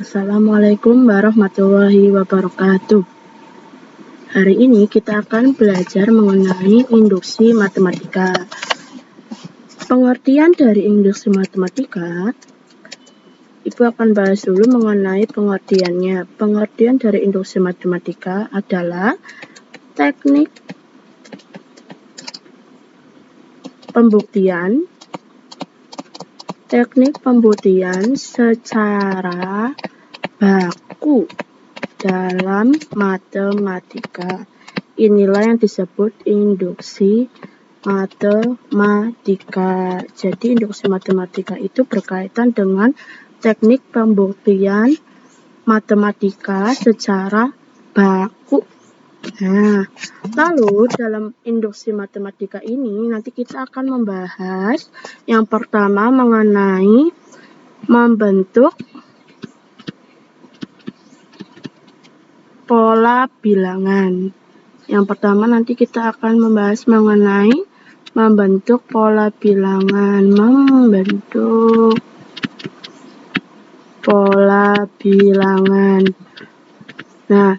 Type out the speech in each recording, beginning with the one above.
Assalamualaikum warahmatullahi wabarakatuh. Hari ini kita akan belajar mengenai induksi matematika. Pengertian dari induksi matematika, Ibu akan bahas dulu mengenai pengertiannya. Pengertian dari induksi matematika adalah teknik pembuktian secara baku dalam matematika. Inilah yang disebut induksi matematika. Jadi induksi matematika itu berkaitan dengan teknik pembuktian matematika secara baku. Nah, lalu dalam induksi matematika ini nanti kita akan membahas yang pertama mengenai membentuk pola bilangan. Yang pertama nanti kita akan membahas mengenai membentuk pola bilangan. Nah,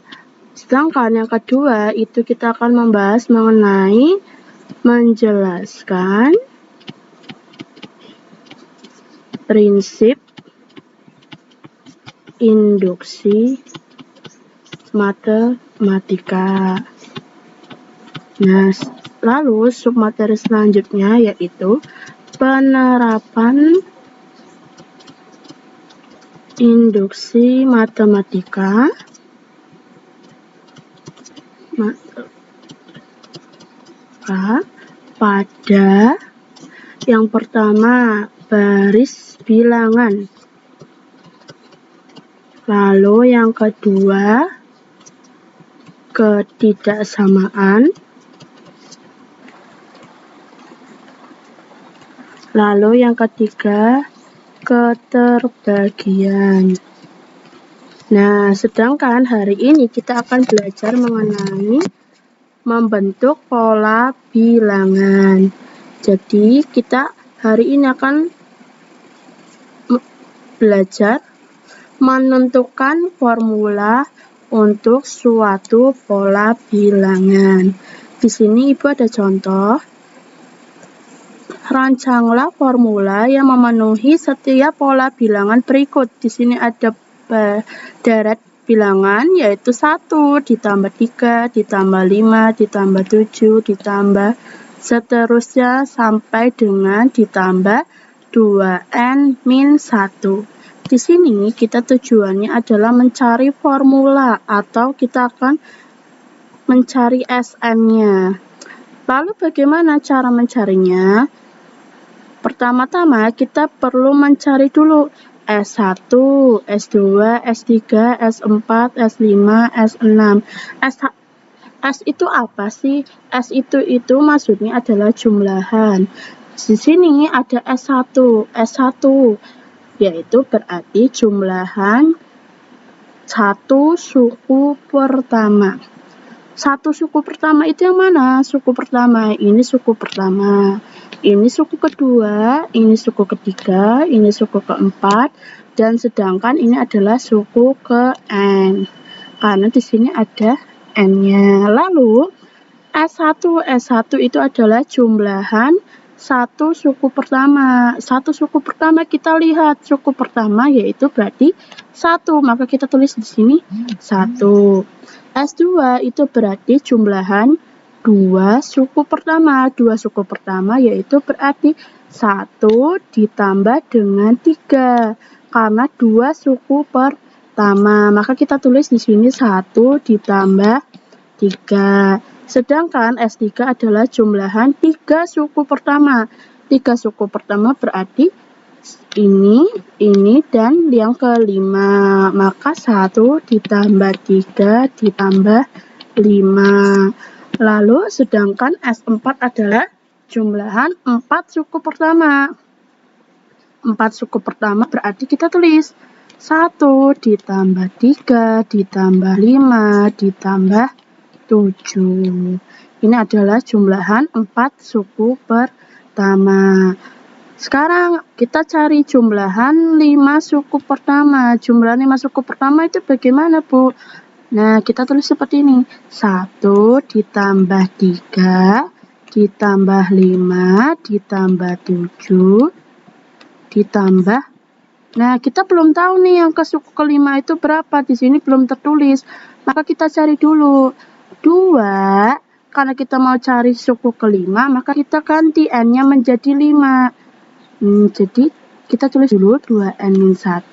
sedangkan yang kedua itu kita akan membahas mengenai menjelaskan prinsip induksi matematika. Nah, lalu submateri selanjutnya yaitu penerapan induksi matematika pada yang pertama baris bilangan, lalu yang kedua ketidaksamaan, lalu yang ketiga keterbagian. Nah, sedangkan hari ini kita akan belajar mengenai membentuk pola bilangan. Jadi kita hari ini akan belajar menentukan formula untuk suatu pola bilangan. Di sini Ibu ada contoh. Rancanglah formula yang memenuhi setiap pola bilangan berikut. Di sini ada deret bilangan yaitu 1 ditambah 3 ditambah 5 ditambah 7 ditambah seterusnya sampai dengan ditambah 2n-1. Di sini kita tujuannya adalah mencari formula atau kita akan mencari Sn-nya. Lalu bagaimana cara mencarinya? Pertama-tama kita perlu mencari dulu S1, S2, S3, S4, S5, S6. S itu apa sih? S itu maksudnya adalah jumlahan. Di sini ada S1 yaitu berarti jumlahan satu suku pertama. Satu suku pertama itu yang mana? Suku pertama, ini suku pertama. Ini suku kedua, ini suku ketiga, ini suku keempat, dan sedangkan ini adalah suku ke-n. Karena di sini ada n-nya. Lalu S1 itu adalah jumlahan satu suku pertama. Satu suku pertama kita lihat suku pertama yaitu berarti 1, maka kita tulis di sini 1. S2 itu berarti jumlahan 2 suku pertama. 2 suku pertama yaitu berarti 1 ditambah dengan 3. Karena 2 suku pertama, maka kita tulis di sini 1 ditambah 3. Sedangkan S3 adalah jumlahan 3 suku pertama. 3 suku pertama berarti ini, dan yang kelima. Maka 1 ditambah 3 ditambah 5. Lalu sedangkan S4 adalah jumlahan 4 suku pertama. 4 suku pertama berarti kita tulis 1 ditambah 3 ditambah 5 ditambah 7. Ini adalah jumlahan 4 suku pertama. Sekarang kita cari jumlahan 5 suku pertama. Jumlah 5 suku pertama itu bagaimana, Bu? Nah, kita tulis seperti ini. 1 ditambah 3 ditambah 5 ditambah 7 ditambah. Nah, kita belum tahu nih yang ke suku kelima itu berapa. Di sini belum tertulis. Maka kita cari dulu. 2, karena kita mau cari suku kelima, maka kita ganti N-nya menjadi 5. Jadi kita tulis dulu 2N-1.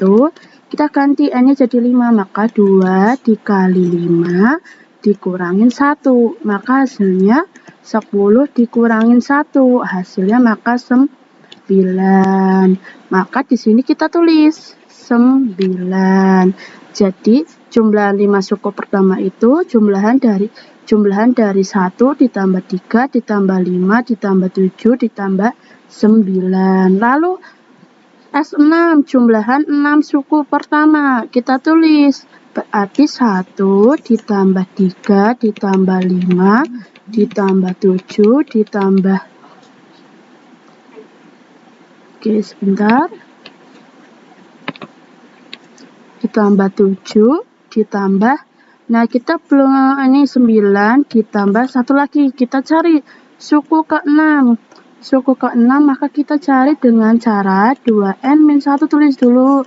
Kita ganti N-nya jadi 5. Maka 2 dikali 5 dikurangin 1. Maka hasilnya 10 dikurangin 1. Hasilnya maka 9. Maka di sini kita tulis 9. Jadi jumlah 5 suku pertama itu jumlahan dari 1 ditambah 3 ditambah 5 ditambah 7 ditambah 9. Lalu S6 jumlahan 6 suku pertama. Kita tulis berarti 1 ditambah 3 ditambah 5 ditambah 7 ditambah, oke sebentar, ditambah 7 ditambah, nah kita belum, ini 9 ditambah 1 lagi. Kita cari suku ke-6. Suku ke-6 maka kita cari dengan cara 2N-1 tulis dulu.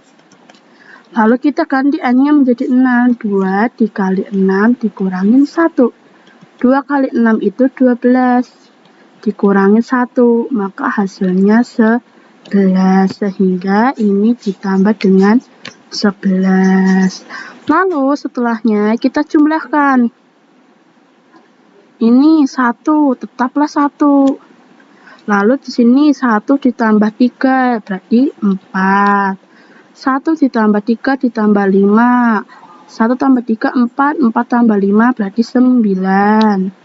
Lalu kita ganti N-nya menjadi 6. 2 dikali 6 dikurangin 1. 2 kali 6 itu 12. Dikurangin 1. Maka hasilnya 11. Sehingga ini ditambah dengan 11. Lalu setelahnya kita jumlahkan. Ini 1, tetaplah 1. Lalu di sini 1 ditambah 3 berarti 4. 1 ditambah 3 ditambah 5. 1 tambah 3 4, 4 tambah 5 berarti 9.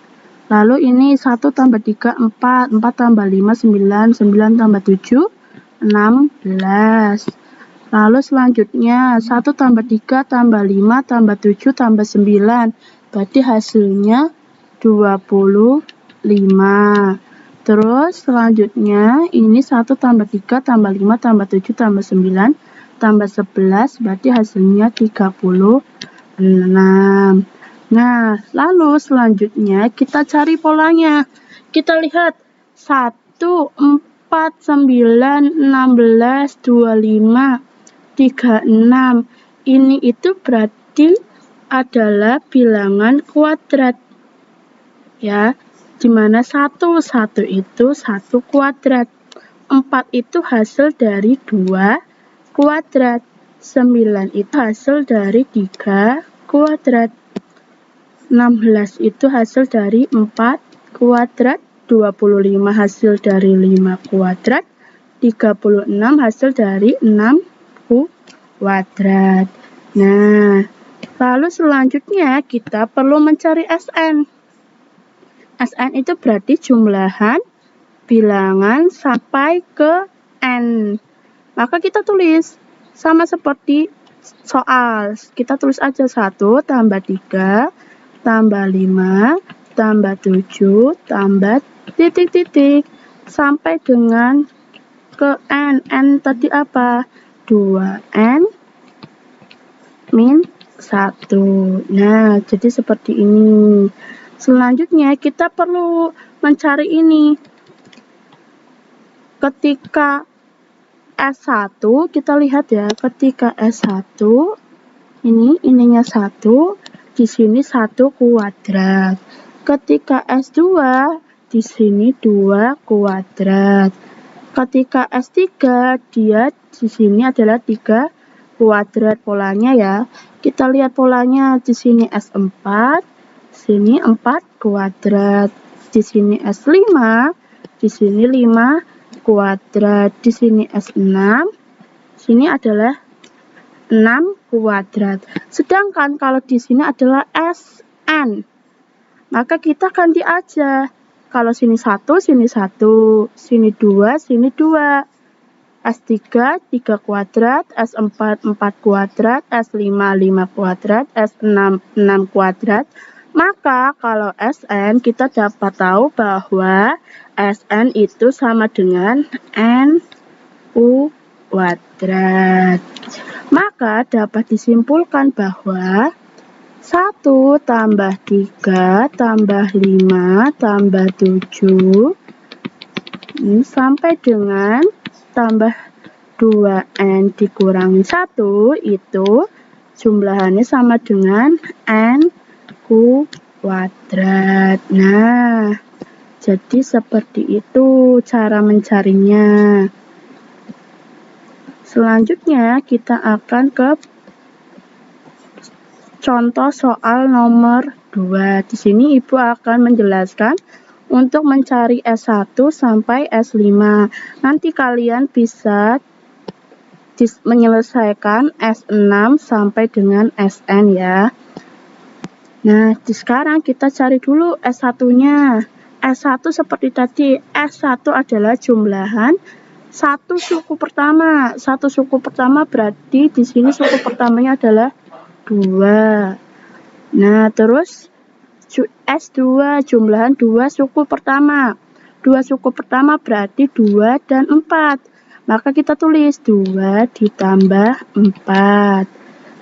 Lalu ini 1 tambah 3 4, 4 tambah 5 9, 9 tambah 7 16. Lalu selanjutnya 1 tambah 3 tambah 5 tambah 7 tambah 9 berarti hasilnya 25. Terus selanjutnya ini 1 tambah 3 tambah 5 tambah 7 tambah 9 tambah 11 berarti hasilnya 36. Nah, lalu selanjutnya kita cari polanya. Kita lihat 1, 4, 9, 16, 25, 36. Ini itu berarti adalah bilangan kuadrat. Ya, dimana 1 itu 1 kuadrat. 4 itu hasil dari 2 kuadrat. 9 itu hasil dari 3 kuadrat. 16 itu hasil dari 4 kuadrat. 25 hasil dari 5 kuadrat. 36 hasil dari 6 kuadrat. Nah, lalu selanjutnya kita perlu mencari Sn. Sn itu berarti jumlahan bilangan sampai ke N. Maka kita tulis sama seperti soal. Kita tulis aja 1 tambah 3 tambah 5 tambah 7 tambah titik-titik sampai dengan ke N. N tadi apa? 2N min 1. Nah, jadi seperti ini. Selanjutnya kita perlu mencari ini. Ketika S1 kita lihat ya, ketika S1 ininya 1, di sini 1 kuadrat. Ketika S2 di sini 2 kuadrat. Ketika S3 dia di sini adalah 3 kuadrat polanya ya. Kita lihat polanya di sini S4, sini 4 kuadrat. Di sini S5, di sini 5 kuadrat. Di sini S6, sini adalah 6 kuadrat. Sedangkan kalau di sini adalah Sn, maka kita ganti aja. Kalau sini 1, sini 1, sini 2, sini 2. S3, 3 kuadrat, S4, 4 kuadrat, S5, 5 kuadrat, S6, 6 kuadrat. Maka kalau Sn kita dapat tahu bahwa Sn itu sama dengan N U kuadrat. Maka dapat disimpulkan bahwa 1 tambah 3 tambah 5 tambah 7 sampai dengan tambah 2N dikurangi 1 itu jumlahannya sama dengan N kuadrat. Nah, jadi seperti itu cara mencarinya. Selanjutnya kita akan ke contoh soal nomor 2. Di sini Ibu akan menjelaskan untuk mencari S1 sampai S5. Nanti kalian bisa menyelesaikan S6 sampai dengan SN ya. Nah, sekarang kita cari dulu S1-nya. S1 seperti tadi, S1 adalah jumlahan satu suku pertama. Satu suku pertama berarti di sini suku pertamanya adalah 2. Nah, terus S2 jumlahan 2 suku pertama. 2 suku pertama berarti 2 dan 4. Maka kita tulis 2 ditambah 4.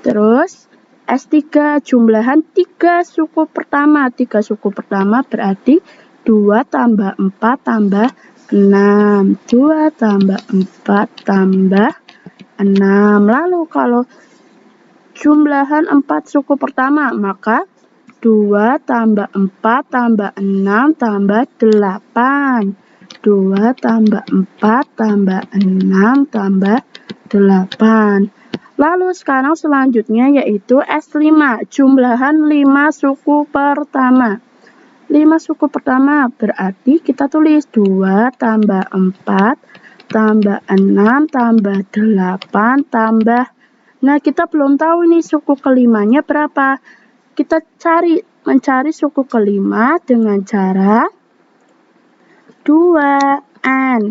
Terus S3 jumlahan 3 suku pertama. 3 suku pertama berarti 2 tambah 4 tambah 6. 2 tambah 4 tambah 6. Lalu kalau jumlahan 4 suku pertama, maka 2 tambah 4 tambah 6 tambah 8. 2 tambah 4 tambah 6 tambah 8. Lalu sekarang selanjutnya yaitu S5, jumlahan 5 suku pertama. 5 suku pertama berarti kita tulis 2 tambah 4 tambah 6 tambah 8 tambah. Nah, kita belum tahu nih suku kelimanya berapa. Kita mencari suku kelima dengan cara 2N.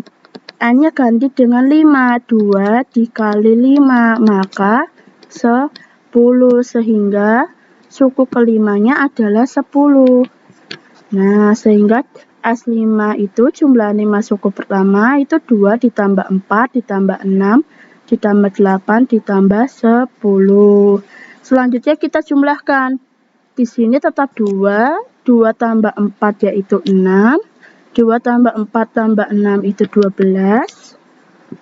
N-nya ganti dengan 5. 2 dikali 5, maka 10. Sehingga suku kelimanya adalah 10. Nah, sehingga S5 itu jumlah 5 suku pertama itu 2 ditambah 4 ditambah 6 ditambah 8 ditambah 10. Selanjutnya kita jumlahkan. Di sini tetap 2. 2 tambah 4 yaitu 6. 2 tambah 4 tambah 6 itu 12.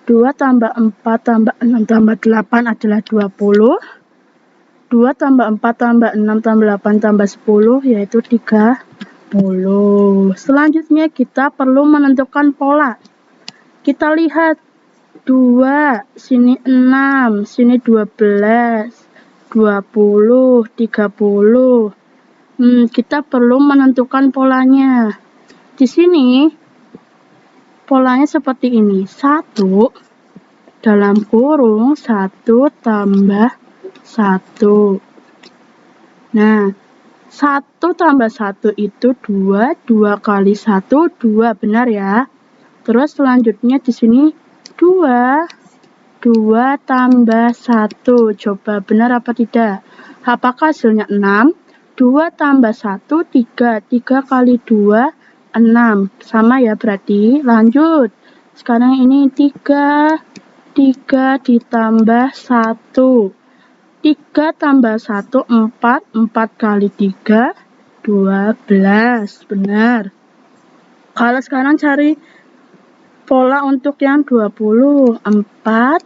2 tambah 4 tambah 6 tambah 8 adalah 20. 2 tambah 4 tambah 6 tambah 8 tambah 10 yaitu 30. Selanjutnya kita perlu menentukan pola. Kita lihat 2, sini 6, sini 12, 20, 30. Kita perlu menentukan polanya. Di sini polanya seperti ini. 1 dalam kurung 1 tambah 1. Nah, 1 tambah 1 itu 2. 2 kali 1, 2. Benar ya? Terus selanjutnya di sini 2. 2 tambah 1. Coba benar apa tidak? Apakah hasilnya 6? 2 tambah 1, 3. 3 kali 2, 6. Sama ya berarti. Lanjut. Sekarang ini 3. 3 ditambah 1. 3 tambah 1, 4. 4 kali 3, 12. Benar. Kalau sekarang cari pola untuk yang 20. 4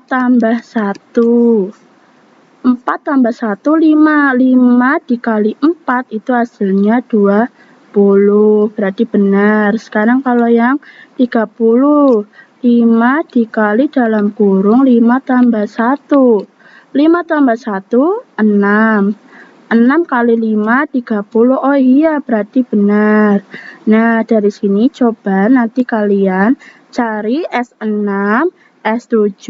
tambah 1. 4 tambah 1, 5. 5 dikali 4 itu hasilnya 20. Berarti benar. Sekarang kalau yang 30. 5 dikali dalam kurung 5 tambah 1. 5 tambah 1, 6. 6 kali 5, 30. Oh iya, berarti benar. Nah, dari sini coba nanti kalian cari S6, S7,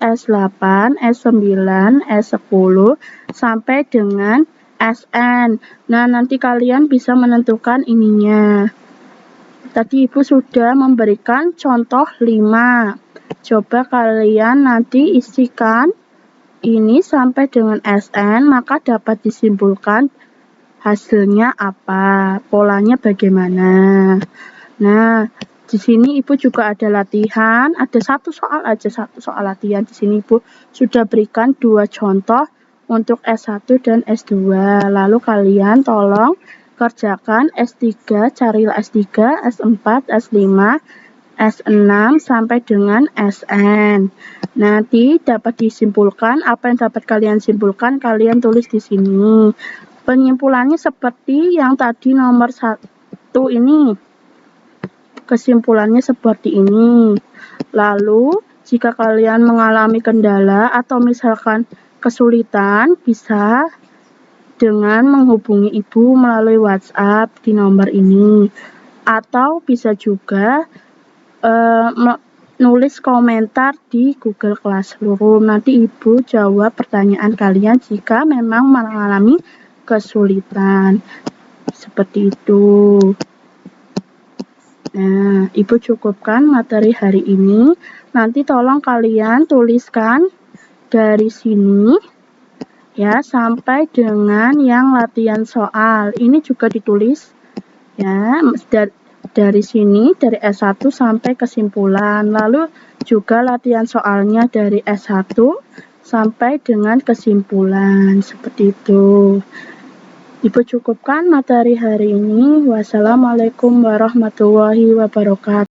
S8, S9, S10, sampai dengan SN. Nah, nanti kalian bisa menentukan ininya. Tadi Ibu sudah memberikan contoh 5. Coba kalian nanti isikan ini sampai dengan SN, maka dapat disimpulkan hasilnya apa, polanya bagaimana. Nah, Di sini Ibu juga ada latihan, ada satu soal latihan. Di sini Ibu sudah berikan 2 contoh untuk S1 dan S2. Lalu kalian tolong kerjakan S3, carilah S3, S4, S5, S6 sampai dengan SN. Nanti dapat disimpulkan, apa yang dapat kalian simpulkan, kalian tulis di sini. Penyimpulannya seperti yang tadi nomor 1 ini. Kesimpulannya seperti ini. Lalu, jika kalian mengalami kendala atau misalkan kesulitan, bisa dengan menghubungi Ibu melalui WhatsApp di nomor ini. Atau bisa juga nulis komentar di Google Classroom. Nanti Ibu jawab pertanyaan kalian jika memang mengalami kesulitan. Seperti itu. Nah, Ibu cukupkan materi hari ini. Nanti tolong kalian tuliskan dari sini ya sampai dengan yang latihan soal. Ini juga ditulis ya dari sini dari S1 sampai kesimpulan. Lalu juga latihan soalnya dari S1 sampai dengan kesimpulan. Seperti itu. Ibu cukupkan materi hari ini. Wassalamualaikum warahmatullahi wabarakatuh.